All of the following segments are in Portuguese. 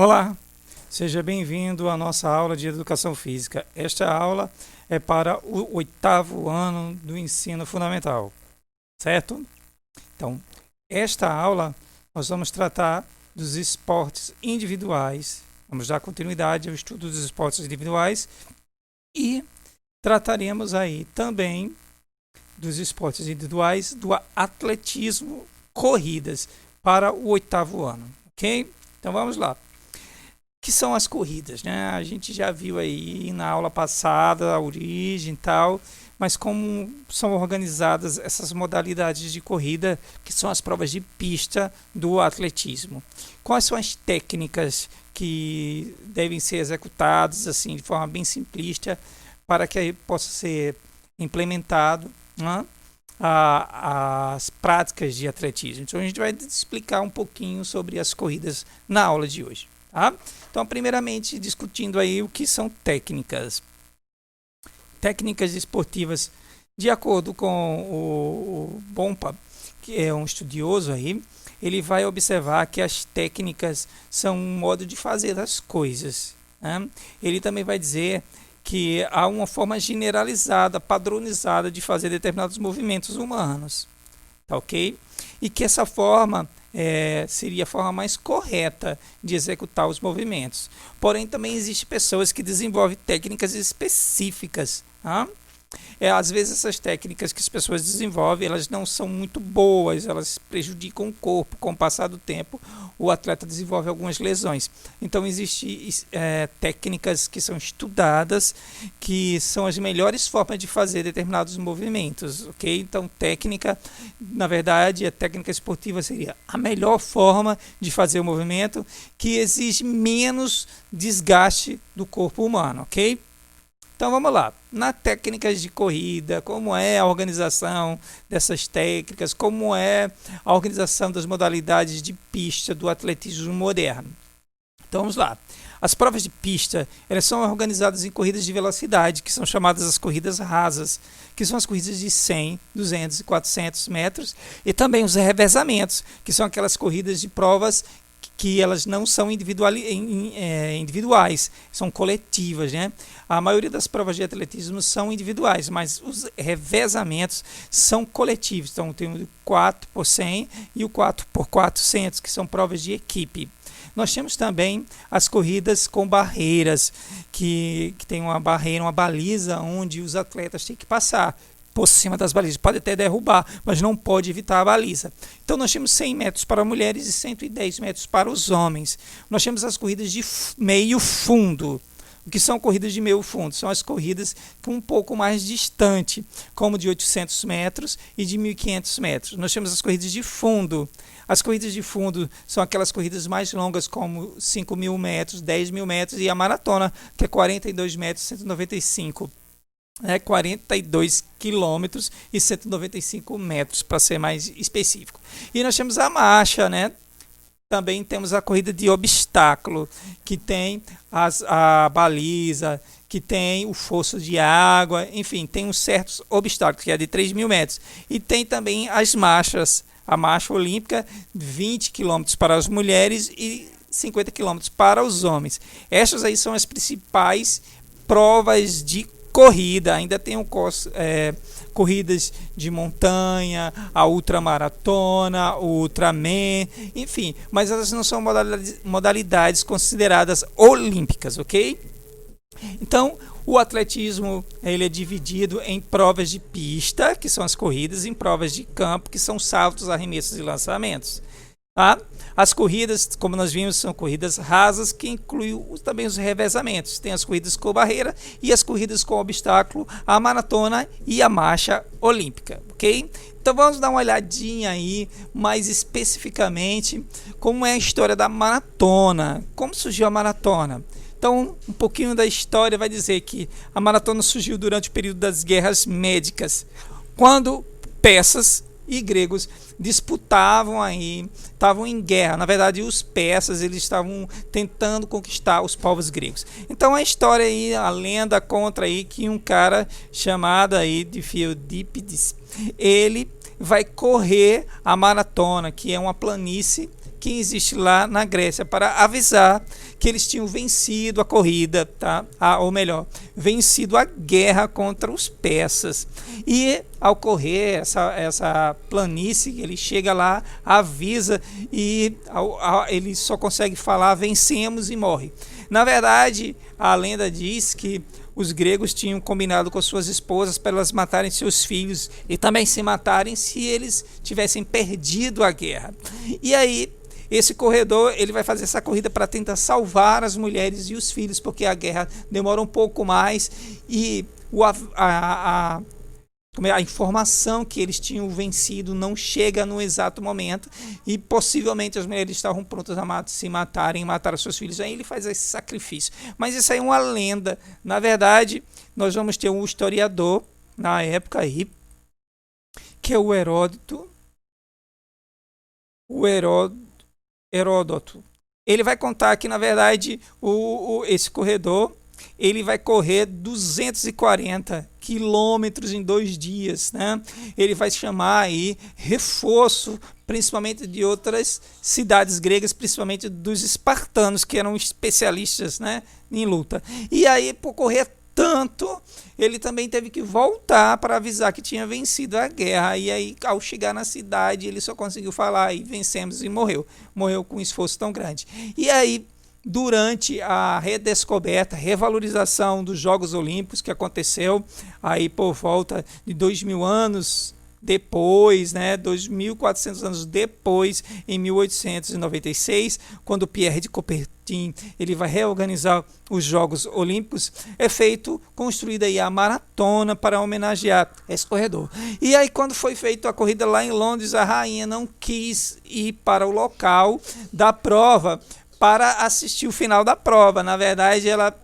Olá, seja bem-vindo à nossa aula de Educação Física. Esta aula é para o 8º ano do ensino fundamental, certo? Então, esta aula nós vamos tratar dos esportes individuais, vamos dar continuidade ao estudo dos esportes individuais e trataremos aí também dos esportes individuais do atletismo, corridas para o 8º ano, ok? Então vamos lá. Que são as corridas, né? A gente já viu aí na aula passada a origem e tal, mas como são organizadas essas modalidades de corrida, que são as provas de pista do atletismo. Quais são as técnicas que devem ser executadas assim de forma bem simplista para que aí possa ser implementado, né, as práticas de atletismo. Então a gente vai explicar um pouquinho sobre as corridas na aula de hoje. Tá? Então, primeiramente, discutindo aí o que são técnicas. Técnicas esportivas, de acordo com o Bompa, que é um estudioso aí, ele vai observar que as técnicas são um modo de fazer as coisas, né? Ele também vai dizer que há uma forma generalizada, padronizada de fazer determinados movimentos humanos, tá ok? E que essa forma seria a forma mais correta de executar os movimentos. Porém, também existem pessoas que desenvolvem técnicas específicas. Tá? Às vezes essas técnicas que as pessoas desenvolvem, elas não são muito boas, elas prejudicam o corpo. Com o passar do tempo, o atleta desenvolve algumas lesões. Então, existem técnicas que são estudadas, que são as melhores formas de fazer determinados movimentos. Okay? Então, técnica, na verdade, a técnica esportiva seria a melhor forma de fazer o movimento que exige menos desgaste do corpo humano. Ok? Então vamos lá, na técnicas de corrida, como é a organização dessas técnicas, como é a organização das modalidades de pista do atletismo moderno. Então vamos lá, as provas de pista, elas são organizadas em corridas de velocidade, que são chamadas as corridas rasas, que são as corridas de 100, 200 e 400 metros, e também os revezamentos, que são aquelas corridas de provas que elas não são individuais, são coletivas, né? A maioria das provas de atletismo são individuais, mas os revezamentos são coletivos. Então tem o 4x100 e o 4x400, que são provas de equipe. Nós temos também as corridas com barreiras, que tem uma barreira, uma baliza, onde os atletas têm que passar por cima das balizas. Pode até derrubar, mas não pode evitar a baliza. Então nós temos 100 metros para mulheres e 110 metros para os homens. Nós temos as corridas de meio fundo. O que são corridas de meio fundo? São as corridas um pouco mais distante, como de 800 metros e de 1.500 metros. Nós temos as corridas de fundo. As corridas de fundo são aquelas corridas mais longas, como 5.000 metros, 10.000 metros, e a maratona, que é 42 metros, 195 42 quilômetros e 195 metros, para ser mais específico. E nós temos a marcha, né? Também temos a corrida de obstáculo, que tem a baliza, que tem o fosso de água, enfim, tem uns certos obstáculos, que é de 3.000 metros. E tem também as marchas, a marcha olímpica, 20 quilômetros para as mulheres e 50 quilômetros para os homens. Essas aí são as principais provas de corrida. Ainda tem corridas de montanha, a ultramaratona, o Ultraman, enfim, mas elas não são modalidades consideradas olímpicas, ok? Então, o atletismo ele é dividido em provas de pista, que são as corridas, em provas de campo, que são saltos, arremessos e lançamentos. Tá? As corridas, como nós vimos, são corridas rasas, que incluem também os revezamentos. Tem as corridas com barreira e as corridas com obstáculo, a maratona e a marcha olímpica, ok? Então vamos dar uma olhadinha aí, mais especificamente, como é a história da maratona. Como surgiu a maratona? Então, um pouquinho da história vai dizer que a maratona surgiu durante o período das guerras médicas, quando persas e gregos disputavam aí, estavam em guerra. Na verdade, os persas eles estavam tentando conquistar os povos gregos. Então a história aí, a lenda conta aí que um cara chamado aí de Fiodípides, ele vai correr a maratona, que é uma planície que existe lá na Grécia para avisar que eles tinham vencido a corrida, tá? Ou melhor, vencido a guerra contra os persas. E ao correr essa planície, ele chega lá, avisa e ele só consegue falar vencemos e morre. Na verdade, a lenda diz que os gregos tinham combinado com suas esposas para elas matarem seus filhos e também se matarem se eles tivessem perdido a guerra. E aí, esse corredor ele vai fazer essa corrida para tentar salvar as mulheres e os filhos, porque a guerra demora um pouco mais e a informação que eles tinham vencido não chega no exato momento e possivelmente as mulheres estavam prontas a se matarem e matar os seus filhos. Aí ele faz esse sacrifício. Mas isso aí é uma lenda. Na verdade, nós vamos ter um historiador na época aí, que é o Heródoto. Ele vai contar que, na verdade, esse corredor ele vai correr 240 quilômetros em 2 dias, né? Ele vai chamar aí reforço, principalmente de outras cidades gregas, principalmente dos espartanos, que eram especialistas, né, em luta. E aí, por correr tanto, ele também teve que voltar para avisar que tinha vencido a guerra. E aí, ao chegar na cidade, ele só conseguiu falar e vencemos e morreu. Morreu com um esforço tão grande. E aí, durante a redescoberta, revalorização dos Jogos Olímpicos, que aconteceu aí por volta de 2000 anos depois, né, 2.400 anos depois, em 1896, quando Pierre de Coubertin ele vai reorganizar os Jogos Olímpicos, é construída aí a maratona para homenagear esse corredor. E aí, quando foi feita a corrida lá em Londres, a rainha não quis ir para o local da prova para assistir o final da prova. Na verdade, ela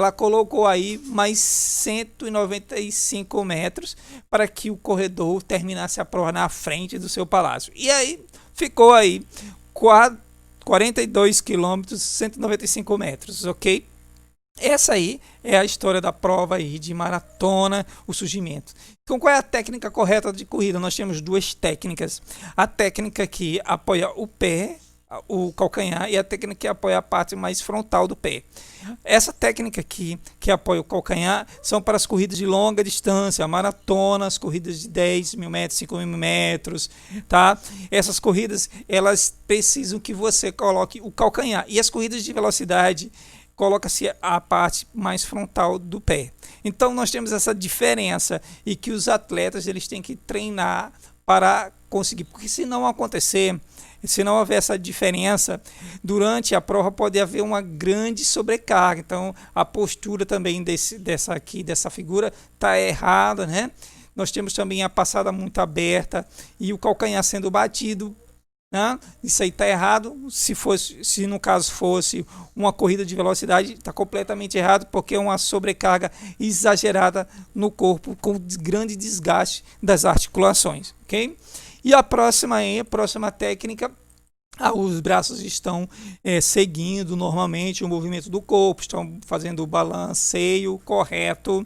colocou aí mais 195 metros para que o corredor terminasse a prova na frente do seu palácio. E aí ficou aí 42 quilômetros, 195 metros, ok? Essa aí é a história da prova aí de maratona, o surgimento. Então, qual é a técnica correta de corrida? Nós temos 2 técnicas. A técnica que apoia o pé, o calcanhar, e a técnica que apoia a parte mais frontal do pé. Essa técnica aqui, que apoia o calcanhar, são para as corridas de longa distância, maratonas, corridas de 10 mil metros, 5 mil metros, tá? Essas corridas, elas precisam que você coloque o calcanhar. E as corridas de velocidade, coloca-se a parte mais frontal do pé. Então, nós temos essa diferença e que os atletas eles têm que treinar para conseguir, porque se não acontecer, se não houver essa diferença, durante a prova pode haver uma grande sobrecarga. Então, a postura também dessa figura está errada, né? Nós temos também a passada muito aberta e o calcanhar sendo batido, né? Isso aí está errado. Se no caso fosse uma corrida de velocidade, está completamente errado, porque é uma sobrecarga exagerada no corpo, com grande desgaste das articulações, ok? E a próxima técnica, os braços estão seguindo normalmente o movimento do corpo, estão fazendo o balanceio correto.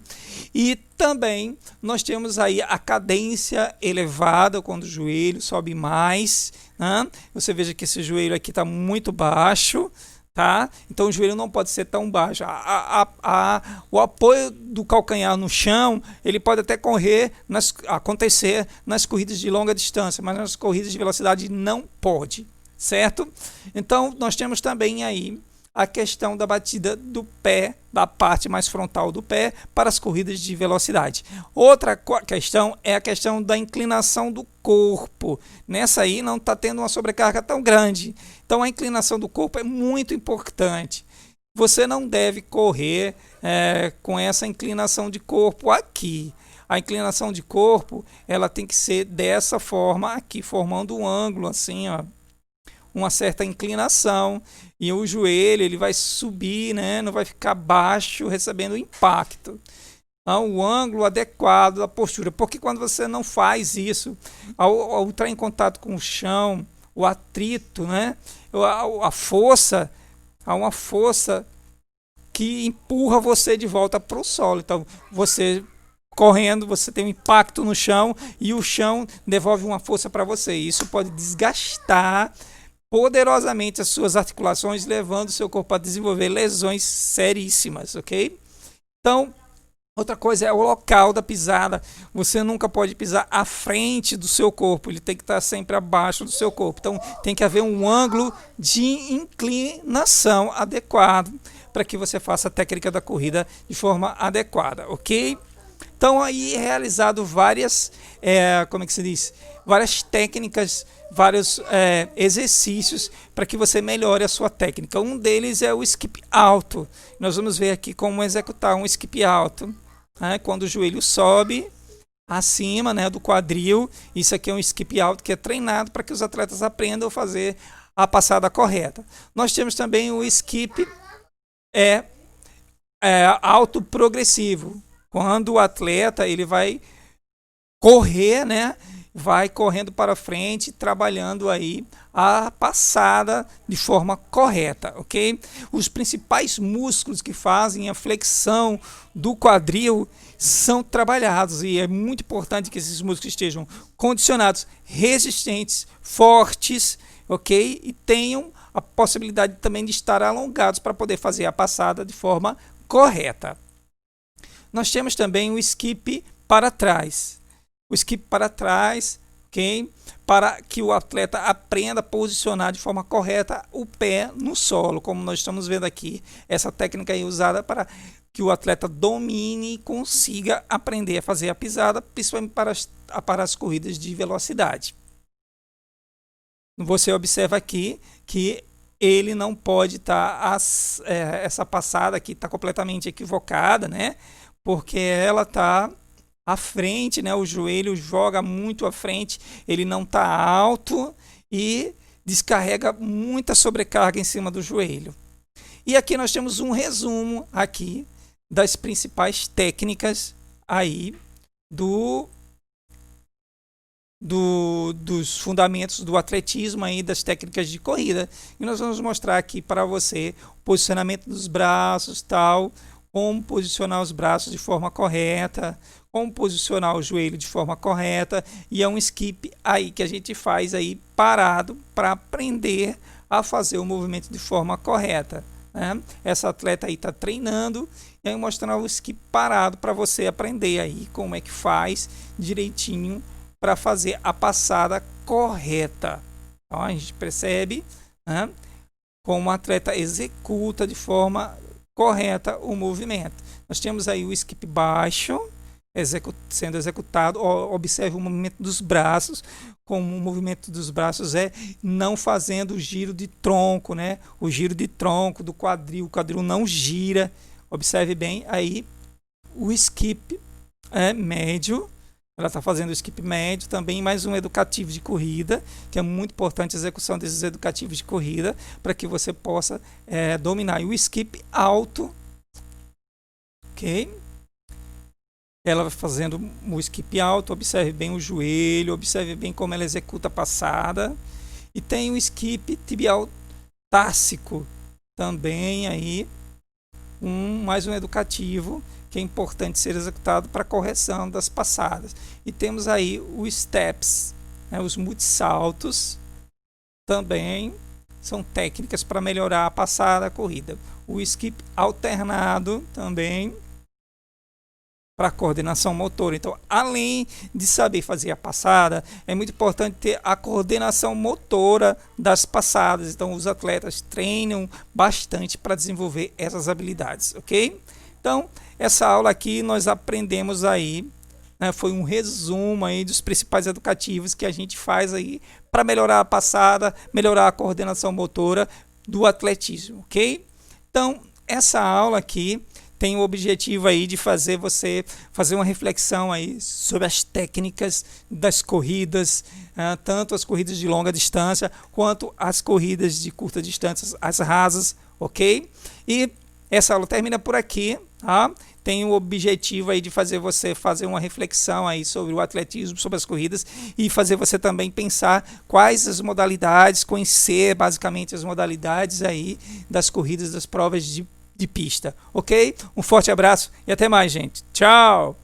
E também nós temos aí a cadência elevada, quando o joelho sobe mais, né? Você veja que esse joelho aqui está muito baixo, tá? Então o joelho não pode ser tão baixo. O apoio do calcanhar no chão, ele pode até acontecer nas corridas de longa distância, mas nas corridas de velocidade não pode, certo? Então nós temos também aí a questão da batida do pé, da parte mais frontal do pé, para as corridas de velocidade. Outra questão é a questão da inclinação do corpo. Nessa aí não está tendo uma sobrecarga tão grande. Então a inclinação do corpo é muito importante. Você não deve correr com essa inclinação de corpo aqui. A inclinação de corpo ela tem que ser dessa forma aqui, formando um ângulo assim, ó, uma certa inclinação, e o joelho ele vai subir, né? Não vai ficar baixo recebendo impacto. Então, o ângulo adequado da postura, porque quando você não faz isso, ao entrar em contato com o chão, o atrito, né? a força, há uma força que empurra você de volta para o solo. Então, você correndo, você tem um impacto no chão e o chão devolve uma força para você. Isso pode desgastar, poderosamente as suas articulações, levando o seu corpo a desenvolver lesões seríssimas, ok? Então, outra coisa é o local da pisada. Você nunca pode pisar à frente do seu corpo, ele tem que estar sempre abaixo do seu corpo. Então, tem que haver um ângulo de inclinação adequado para que você faça a técnica da corrida de forma adequada, ok? Então, aí é realizado várias, como é que se diz? Várias técnicas, vários exercícios para que você melhore a sua técnica. Um deles é o skip alto. Nós vamos ver aqui como executar um skip alto. Quando o joelho sobe acima, né, do quadril. Isso aqui é um skip alto que é treinado para que os atletas aprendam a fazer a passada correta. Nós temos também o skip alto progressivo. Quando o atleta ele vai correr, né, vai correndo para frente, trabalhando aí a passada de forma correta, ok? Os principais músculos que fazem a flexão do quadril são trabalhados e é muito importante que esses músculos estejam condicionados, resistentes, fortes, ok? E tenham a possibilidade também de estar alongados para poder fazer a passada de forma correta. Nós temos também o skip para trás. O skip para trás, ok? Para que o atleta aprenda a posicionar de forma correta o pé no solo, como nós estamos vendo aqui. Essa técnica é usada para que o atleta domine e consiga aprender a fazer a pisada, principalmente para as corridas de velocidade. Você observa aqui que ele não pode estar, essa passada aqui está completamente equivocada, né? Porque ela está à frente, né? O joelho joga muito à frente, ele não está alto e descarrega muita sobrecarga em cima do joelho. E aqui nós temos um resumo aqui das principais técnicas aí dos fundamentos do atletismo aí, das técnicas de corrida. E nós vamos mostrar aqui para você o posicionamento dos braços, tal, como posicionar os braços de forma correta, como posicionar o joelho de forma correta, e é um skip aí que a gente faz aí parado para aprender a fazer o movimento de forma correta, né? Essa atleta aí está treinando e aí mostrando o skip parado para você aprender aí como é que faz direitinho para fazer a passada correta. Então, a gente percebe, né, como o atleta executa de forma correta o movimento. Nós temos aí o skip baixo sendo executado. Observe o movimento dos braços, como o movimento dos braços é não fazendo o giro de tronco, né? O giro de tronco do quadril, o quadril não gira. Observe bem aí o skip médio. Ela está fazendo o skip médio, também mais um educativo de corrida, que é muito importante a execução desses educativos de corrida, para que você possa dominar. E o skip alto, ok? Ela vai fazendo o skip alto, observe bem o joelho, observe bem como ela executa a passada. E tem o skip tibial társico, também aí, mais um educativo, que é importante ser executado para correção das passadas. E temos aí os steps, né, os multissaltos, também são técnicas para melhorar a passada, a corrida. O skip alternado também para coordenação motora. Então, além de saber fazer a passada, é muito importante ter a coordenação motora das passadas. Então, os atletas treinam bastante para desenvolver essas habilidades, ok? Então, essa aula aqui nós aprendemos aí, né, foi um resumo aí dos principais educativos que a gente faz aí para melhorar a passada, melhorar a coordenação motora do atletismo, ok? Então, essa aula aqui tem o objetivo aí de fazer você fazer uma reflexão aí sobre as técnicas das corridas, tanto as corridas de longa distância quanto as corridas de curta distância, as rasas, ok? E essa aula termina por aqui, tá? Tem o objetivo aí de fazer você fazer uma reflexão aí sobre o atletismo, sobre as corridas, e fazer você também pensar quais as modalidades, conhecer basicamente as modalidades aí das corridas, das provas de pista, ok? Um forte abraço e até mais, gente. Tchau!